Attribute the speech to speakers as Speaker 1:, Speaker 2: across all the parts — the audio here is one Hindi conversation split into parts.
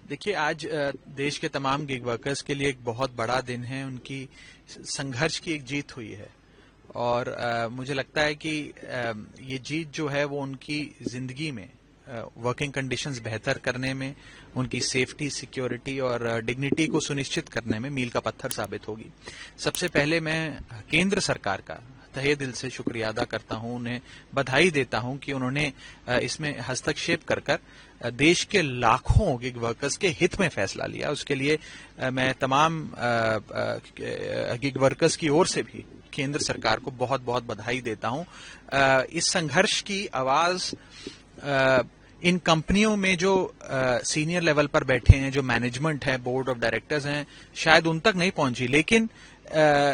Speaker 1: देखिए, आज देश के तमाम गिग वर्कर्स के लिए एक बहुत बड़ा दिन है। उनकी संघर्ष की एक जीत हुई है और मुझे लगता है कि ये जीत जो है वो उनकी जिंदगी में वर्किंग कंडीशंस बेहतर करने में, उनकी सेफ्टी, सिक्योरिटी और डिग्निटी को सुनिश्चित करने में मील का पत्थर साबित होगी। सबसे पहले मैं केंद्र सरकार का तहे दिल से शुक्रिया अदा करता हूं, उन्हें बधाई देता हूं कि उन्होंने इसमें हस्तक्षेप कर देश के लाखों गिग वर्कर्स के हित में फैसला लिया। उसके लिए मैं तमाम गिग वर्कर्स की ओर से भी केंद्र सरकार को बहुत बहुत बधाई देता हूं। इस संघर्ष की आवाज इन कंपनियों में जो सीनियर लेवल पर बैठे हैं, जो मैनेजमेंट है, बोर्ड ऑफ डायरेक्टर्स हैं, शायद उन तक नहीं पहुंची, लेकिन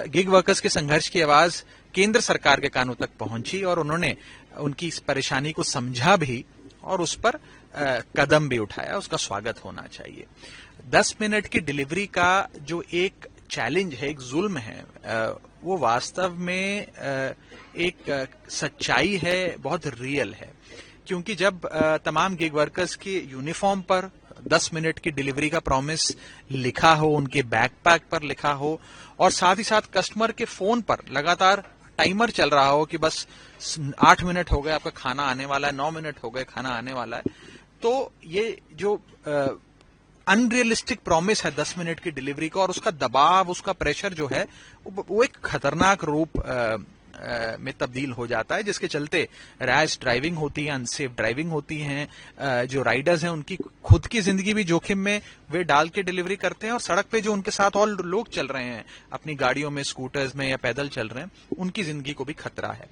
Speaker 1: गिग वर्कर्स के संघर्ष की आवाज केंद्र सरकार के कानों तक पहुंची और उन्होंने उनकी इस परेशानी को समझा भी और उस पर कदम भी उठाया। उसका स्वागत होना चाहिए। 10 मिनट की डिलीवरी का जो एक चैलेंज है, एक जुल्म है, वो वास्तव में एक सच्चाई है, बहुत रियल है। क्योंकि जब तमाम गिग वर्कर्स की यूनिफॉर्म पर 10 मिनट की डिलीवरी का प्रॉमिस लिखा हो, उनके बैकपैक पर लिखा हो और साथ ही साथ कस्टमर के फोन पर लगातार टाइमर चल रहा हो कि बस 8 मिनट हो गए, आपका खाना आने वाला है, 9 मिनट हो गए, खाना आने वाला है, तो ये जो अनरियलिस्टिक प्रॉमिस है 10 मिनट की डिलीवरी का और उसका दबाव, उसका प्रेशर जो है वो एक खतरनाक रूप में तब्दील हो जाता है, जिसके चलते रैश ड्राइविंग होती है, अनसेफ ड्राइविंग होती है। जो राइडर्स हैं उनकी खुद की जिंदगी भी जोखिम में वे डाल के डिलीवरी करते हैं और सड़क पे जो उनके साथ और लोग चल रहे हैं अपनी गाड़ियों में, स्कूटर्स में या पैदल चल रहे हैं, उनकी जिंदगी को भी खतरा है।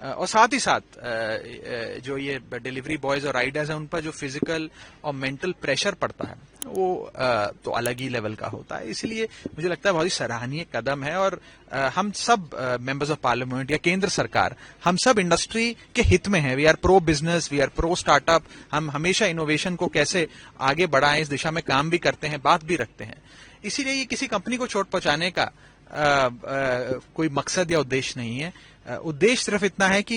Speaker 1: और साथ ही साथ जो ये डिलीवरी बॉयज और राइडर्स हैं उन पर जो फिजिकल और मेंटल प्रेशर पड़ता है वो तो अलग ही लेवल का होता है। इसलिए मुझे लगता है बहुत ही सराहनीय कदम है और हम सब मेंबर्स ऑफ पार्लियामेंट या केंद्र सरकार, हम सब इंडस्ट्री के हित में हैं। We are pro business, we are pro startup. हम हमेशा इनोवेशन को कैसे आगे बढ़ाएं इस दिशा में काम भी करते हैं, बात भी रखते हैं। इसीलिए ये किसी कंपनी को चोट पहुंचाने का कोई मकसद या उद्देश्य नहीं है। उद्देश्य सिर्फ इतना है कि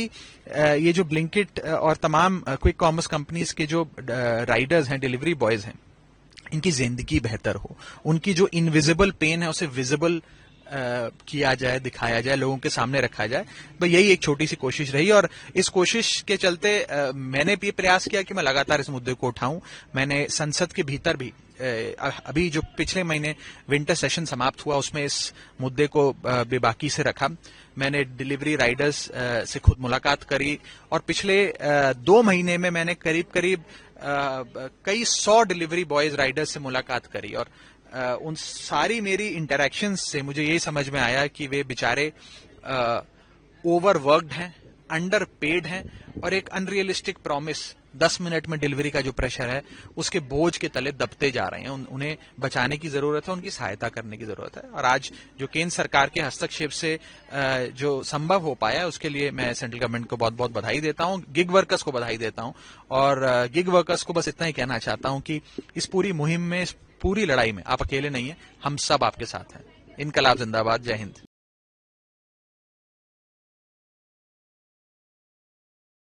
Speaker 1: ये जो ब्लिंकिट और तमाम क्विक कॉमर्स कंपनीज के जो राइडर्स हैं, डिलीवरी बॉयज हैं, इनकी जिंदगी बेहतर हो, उनकी जो इनविजिबल पेन है उसे विजिबल किया जाए, दिखाया जाए, लोगों के सामने रखा जाए। तो यही एक छोटी सी कोशिश रही और इस कोशिश के चलते मैंने भी प्रयास किया कि मैं लगातार इस मुद्दे को उठाऊं। मैंने संसद के भीतर भी अभी जो पिछले महीने विंटर सेशन समाप्त हुआ उसमें इस मुद्दे को बेबाकी से रखा। मैंने डिलीवरी राइडर्स से खुद मुलाकात करी और पिछले 2 महीने में मैंने करीब करीब कई 100 डिलीवरी बॉयज राइडर्स से मुलाकात करी और उन सारी मेरी इंटरैक्शंस से मुझे यही समझ में आया कि वे बेचारे ओवरवर्क्ड हैं, अंडर पेड हैं और एक अनरियलिस्टिक प्रॉमिस 10 मिनट में डिलीवरी का जो प्रेशर है उसके बोझ के तले दबते जा रहे हैं। उन्हें बचाने की जरूरत है, उनकी सहायता करने की जरूरत है और आज जो केंद्र सरकार के हस्तक्षेप से जो संभव हो पाया उसके लिए मैं सेंट्रल गवर्नमेंट को बहुत बहुत बधाई देता हूं, गिग वर्कर्स को बधाई देता हूं और गिग वर्कर्स को बस इतना ही कहना चाहता हूं कि इस पूरी मुहिम में, इस पूरी लड़ाई में आप अकेले नहीं है, हम सब आपके साथ हैं। इनकलाब जिंदाबाद। जय हिंद।